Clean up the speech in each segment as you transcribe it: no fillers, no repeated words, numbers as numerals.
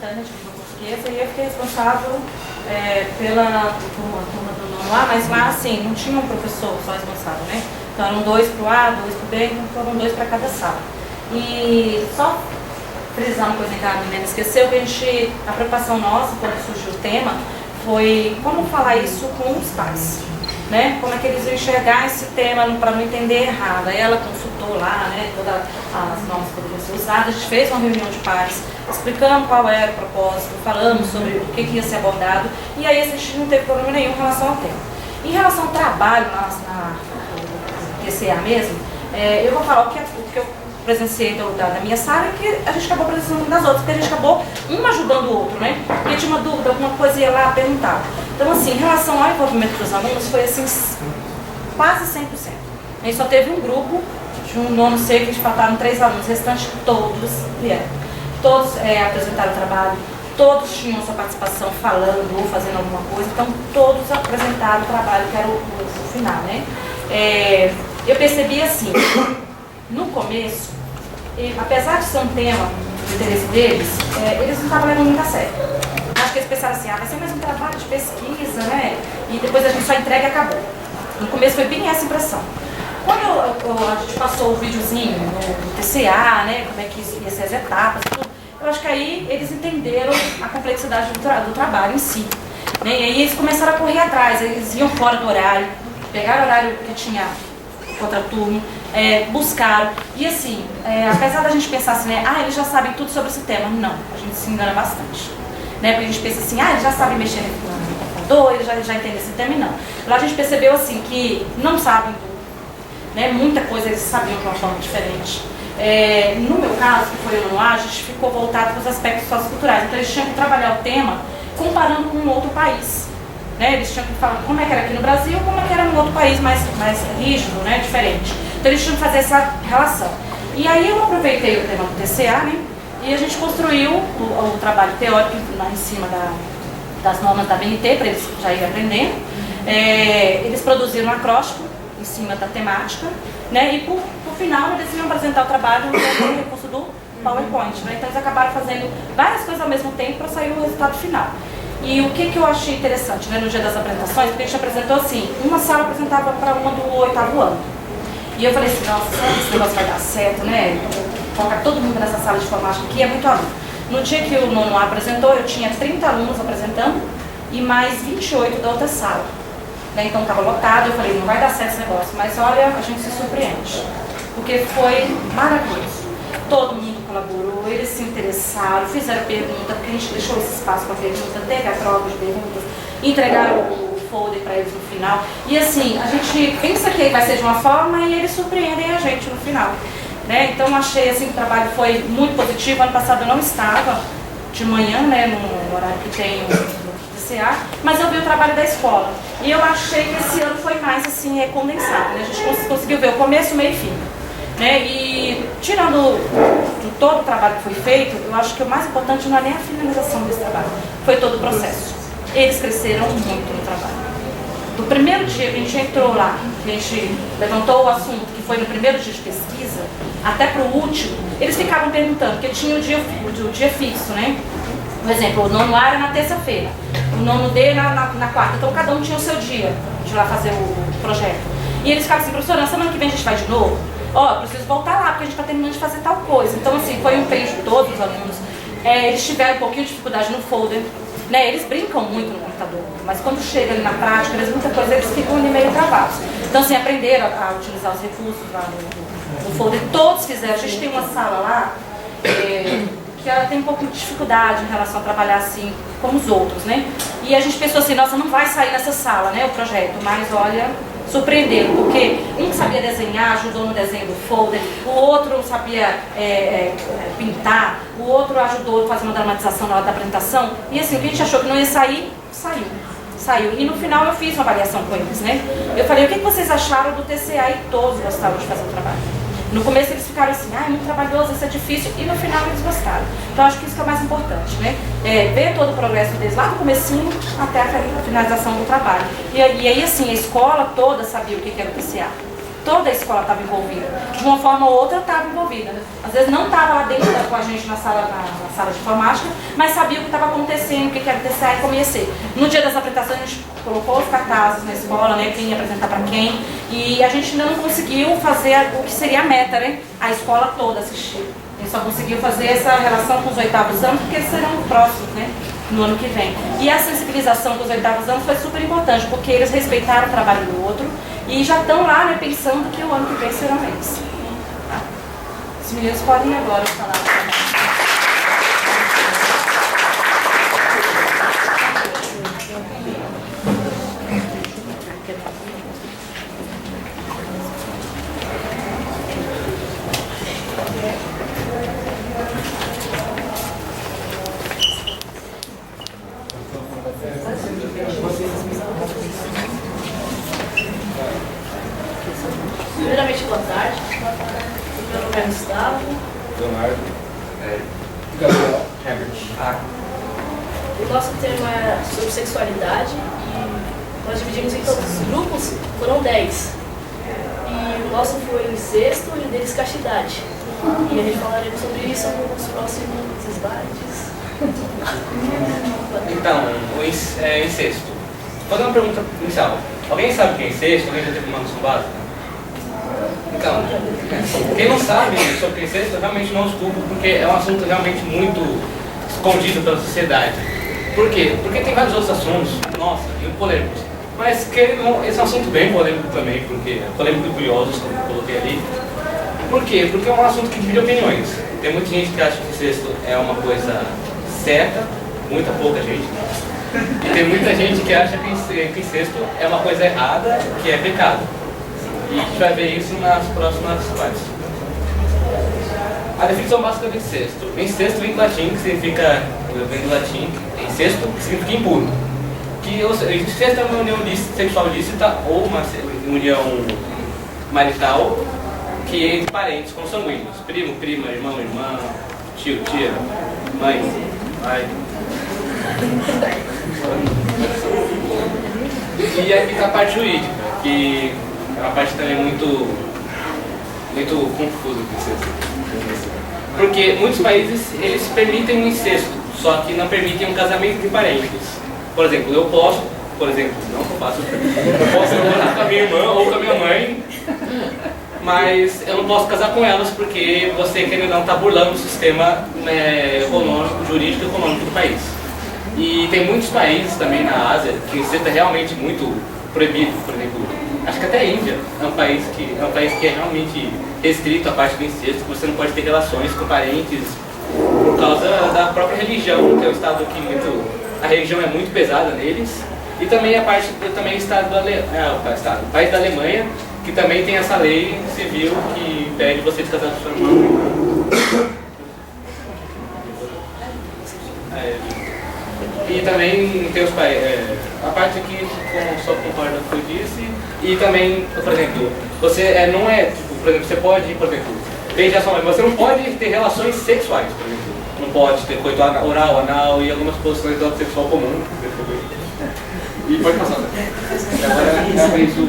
Tânia, de língua portuguesa, e eu fiquei responsável pela turma do nono A, mas lá, assim, não tinha um professor só responsável, né? Então eram 2 para o A, 2 para o B, então foram 2 para cada sala. E só frisar uma coisa que a menina esqueceu, que a preocupação nossa, quando surgiu o tema, foi como falar isso com os pais, né? Como é que eles iam enxergar esse tema para não entender errado. Aí ela consultou lá, né, todas as normas que poderiam ser usadas, a gente fez uma reunião de pais, explicando qual era o propósito, falamos sobre o que ia ser abordado, e aí a gente não teve problema nenhum em relação ao tema. Em relação ao trabalho na TCA mesmo, eu vou falar o que eu presenciei da minha sala e que a gente acabou presenciando das outras, porque a gente acabou um ajudando o outro, né? Porque tinha uma dúvida, alguma coisa, ia lá perguntar. Então, assim, em relação ao envolvimento dos alunos, foi assim, quase 100%. A gente só teve um grupo, de um nono C, que a gente faltaram 3 alunos, restantes todos vieram. Todos apresentaram o trabalho, todos tinham sua participação falando ou fazendo alguma coisa, então todos apresentaram o trabalho, que era o final, né? Eu percebi assim, no começo, apesar de ser um tema de interesse deles, eles não estavam levando muito a sério. Acho que eles pensaram assim, vai ser mais um trabalho de pesquisa, né? E depois a gente só entrega e acabou. No começo foi bem essa impressão. Quando a gente passou o videozinho no TCA, né, como é que ia ser as etapas, tudo, eu acho que aí eles entenderam a complexidade do trabalho em si. Né? E aí eles começaram a correr atrás, eles iam fora do horário, pegaram o horário que tinha contraturno, buscaram. E assim, apesar da gente pensar assim, né, eles já sabem tudo sobre esse tema, não, a gente se engana bastante. Né? Porque a gente pensa assim, eles já sabem mexer no computador, eles já entendem esse tema, e não. Lá a gente percebeu assim que não sabem tudo. Né? Muita coisa eles sabiam de uma forma diferente. No meu caso, que foi o nono A, a gente ficou voltado para os aspectos socioculturais. Então eles tinham que trabalhar o tema comparando com um outro país. Né? Eles tinham que falar como é que era aqui no Brasil, como é que era no outro país mais rígido, né? Diferente. Então eles tinham que fazer essa relação. E aí eu aproveitei o tema do TCA, né? E a gente construiu o trabalho teórico lá em cima das normas da BNT, para eles já irem aprendendo. Eles produziram um acróstico em cima da temática, né? E por final eles iam apresentar o trabalho no recurso do PowerPoint, né? Então eles acabaram fazendo várias coisas ao mesmo tempo para sair o resultado final. E o que eu achei interessante, né, no dia das apresentações, porque a gente apresentou assim, uma sala apresentava para uma do 8º ano. E eu falei assim, nossa, será que esse negócio vai dar certo, né? Colocar todo mundo nessa sala de informática aqui é muito aluno. No dia que o nono A apresentou, eu tinha 30 alunos apresentando e mais 28 da outra sala. Né? Então estava lotado, eu falei, não vai dar certo esse negócio, mas olha, a gente se surpreende. Porque foi maravilhoso. Todo mundo colaborou, eles se interessaram, fizeram pergunta, porque a gente deixou esse espaço para pergunta, teve a troca de perguntas, entregaram o folder para eles no final. E assim, a gente pensa que vai ser de uma forma e eles surpreendem a gente no final. Né? Então achei assim, que o trabalho foi muito positivo. Ano passado eu não estava de manhã, né, no horário que tem o TCA, mas eu vi o trabalho da escola. E eu achei que esse ano foi mais assim, condensado. Né? A gente conseguiu ver o começo, meio e fim. Né? E tirando de todo o trabalho que foi feito, eu acho que o mais importante não é nem a finalização desse trabalho, foi todo o processo. Eles cresceram muito no trabalho. Do primeiro dia que a gente entrou lá, que a gente levantou o assunto, que foi no primeiro dia de pesquisa, até para o último, eles ficavam perguntando, porque tinha o dia fixo, né? Por exemplo, o nono A era na terça-feira, o nono D na quarta, então cada um tinha o seu dia de ir lá fazer o projeto. E eles ficavam assim, professora, na semana que vem a gente vai de novo? Preciso voltar lá, porque a gente está terminando de fazer tal coisa. Então, assim, foi um empenho de todos os alunos. Eles tiveram um pouquinho de dificuldade no folder. Né? Eles brincam muito no computador, mas quando chega ali na prática, muita coisa, eles ficam ali meio travados. Então, assim, aprenderam a utilizar os recursos lá no folder. Todos fizeram. A gente tem uma sala lá que ela tem um pouco de dificuldade em relação a trabalhar assim como os outros, né? E a gente pensou assim, nossa, não vai sair nessa sala, né, o projeto, mas olha, surpreenderam, porque um sabia desenhar, ajudou no desenho do folder, o outro sabia pintar, o outro ajudou a fazer uma dramatização na hora da apresentação, e assim, o que a gente achou que não ia sair, saiu. E no final eu fiz uma avaliação com eles, né? Eu falei, o que vocês acharam do TCA? E todos gostaram de fazer o trabalho. No começo eles ficaram assim, é muito trabalhoso, isso é difícil, e no final eles gostaram. Então acho que isso que é o mais importante, né? Ver todo o progresso deles lá do comecinho até a finalização do trabalho. E aí assim, a escola toda sabia o que era o TCA. toda a escola estava envolvida. De uma forma ou outra estava envolvida. Às vezes não estava lá dentro com a gente na sala de informática, mas sabia o que estava acontecendo, o que ia acontecer e como ia ser. No dia das apresentações a gente colocou os cartazes na escola, né, quem ia apresentar para quem, e a gente ainda não conseguiu fazer o que seria a meta, né, a escola toda assistir. A gente só conseguiu fazer essa relação com os 8º anos, porque eles serão próximos, né, no ano que vem. E a sensibilização com os 8º anos foi super importante, porque eles respeitaram o trabalho do outro e já estão lá, né, pensando que o ano que vem serão eles. Tá? Os meninos podem agora falar também. Primeiramente, boa tarde. Meu nome é Gustavo. Leonardo. Gabriel. Herbert. O nosso tema é sobre sexualidade e nós dividimos em todos os grupos, foram 10. E o nosso foi o incesto e o deles castidade. E a gente falaremos sobre isso nos próximos slides. Então, o incesto. Vou fazer uma pergunta inicial. Alguém sabe o que é incesto? Alguém já teve uma noção básica? Então, quem não sabe sobre o que é incesto, realmente não estudo, porque é um assunto realmente muito escondido pela sociedade. Por quê? Porque tem vários outros assuntos, nossa, muito polêmicos. Mas esse é um assunto bem polêmico também, porque é polêmico e curioso, como eu coloquei ali. Por quê? Porque é um assunto que divide opiniões. Tem muita gente que acha que incesto é uma coisa certa, muita pouca gente. E tem muita gente que acha que incesto é uma coisa errada, que é pecado. E a gente vai ver isso nas próximas slides. A definição básica do incesto. O incesto vem do latim, incesto, que significa impuro. O incesto é uma união sexual lícita ou uma união marital que é entre parentes consanguíneos. Primo, prima, irmão, irmã, tio, tia, mãe, pai. E aqui está a parte jurídica, que é uma parte também muito confusa do incesto. Porque muitos países eles permitem o incesto, só que não permitem um casamento de parentes. Por exemplo, eu posso, não que eu faço, eu posso namorar com a minha irmã ou com a minha mãe, mas eu não posso casar com elas porque você, querendo não, está burlando o sistema econômico, jurídico e econômico do país. E tem muitos países também na Ásia que o incesto é realmente muito proibido. Por exemplo, acho que até a Índia é um país que é realmente restrito à parte do incesto, que você não pode ter relações com parentes por causa da própria religião, que é um estado aqui a religião é muito pesada neles. E também o país da Alemanha, que também tem essa lei civil que impede você de casar com sua irmã. E também tem os países, a parte aqui só concorda com o que eu disse. E também, por exemplo, você não é, tipo, por exemplo, você pode, por exemplo, beijar sua mãe, mas você não pode ter relações sexuais, por exemplo. Não pode ter coito oral, anal e algumas posições do ato sexual comum. E pode passar. Agora é a vez do...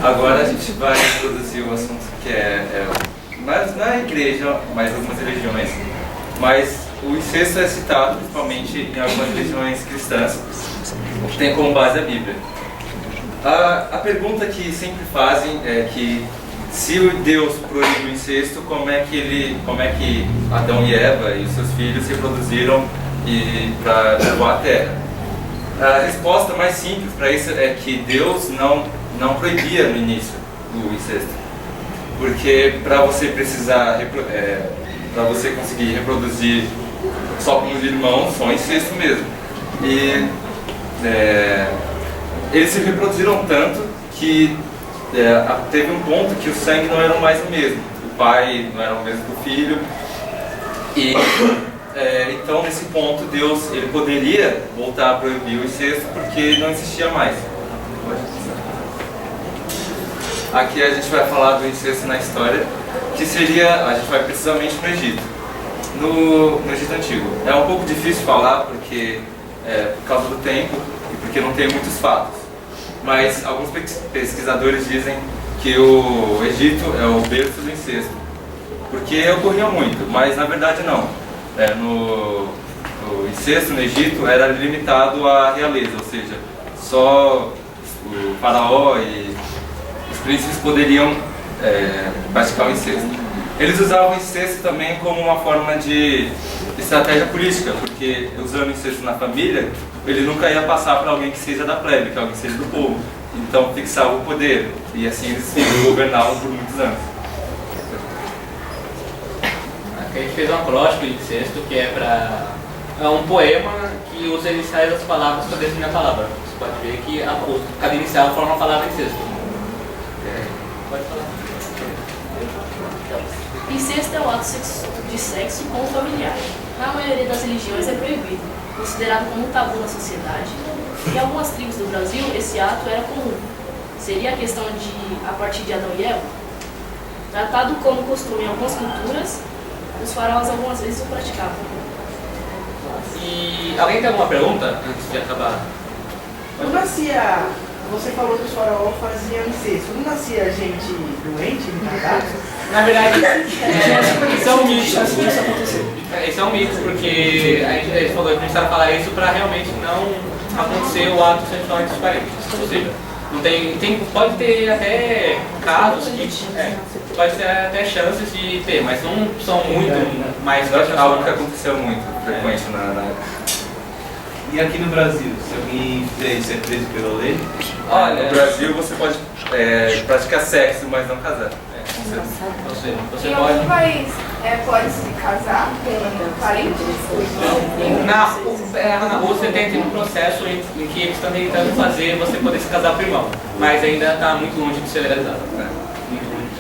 Agora a gente vai introduzir um assunto que mas não é igreja, mas algumas religiões, mas o incesto é citado principalmente em algumas religiões cristãs, que tem como base a Bíblia. A pergunta que sempre fazem é que se Deus proíbe o incesto, como é que Adão e Eva e os seus filhos se reproduziram para povoar a terra? A resposta mais simples para isso é que Deus não proibia no início o incesto. Porque para você para você conseguir reproduzir só com os irmãos, só incesto mesmo. E eles se reproduziram tanto que teve um ponto que o sangue não era mais o mesmo. O pai não era o mesmo do filho. E então nesse ponto Deus ele poderia voltar a proibir o incesto porque não existia mais. Aqui a gente vai falar do incesto na história, que seria, a gente vai precisamente no Egito, no Egito Antigo. É um pouco difícil falar porque por causa do tempo e porque não tem muitos fatos. Mas alguns pesquisadores dizem que o Egito é o berço do incesto, porque ocorria muito, mas na verdade não. O incesto no Egito era limitado à realeza, ou seja, só o faraó e os príncipes poderiam praticar o incesto. Eles usavam o incesto também como uma forma de estratégia política, porque usando o incesto na família, ele nunca ia passar para alguém que seja da plebe, que alguém seja do povo. Então fixava o poder, e assim eles governavam por muitos anos. Aqui a gente fez um acróstico de incesto, que é um poema que usa iniciais das palavras para definir a palavra. Você pode ver que cada inicial forma a palavra incesto. Pode falar. Incesto é o ato de sexo com o familiar. Na maioria das religiões é proibido, considerado como um tabu na sociedade. Em algumas tribos do Brasil, esse ato era comum. Seria a questão de, a partir de Adão e Eva, tratado como costume em algumas culturas, os faraós algumas vezes o praticavam. E alguém tem alguma pergunta antes de acabar? Não nascia, você falou que os faraós faziam incesto, não nascia gente doente, retardada? Na verdade, isso é um mito. Isso é um mito, porque a gente falou que a gente precisava falar isso para realmente não acontecer o ato sexual entre os parentes. Ou seja, não pode ter até casos pode ter até chances de ter, mas não são muito mais Algo que aconteceu muito frequente na época. E aqui no Brasil, se alguém fez ser preso pela lei? Olha, no Brasil você pode praticar sexo, mas não casar. Você Em pode. algum país pode se casar com parentes? Na Rússia tem um processo em que eles estão tentando fazer você poder se casar por irmão, mas ainda está muito longe de ser legalizado. Muito longe.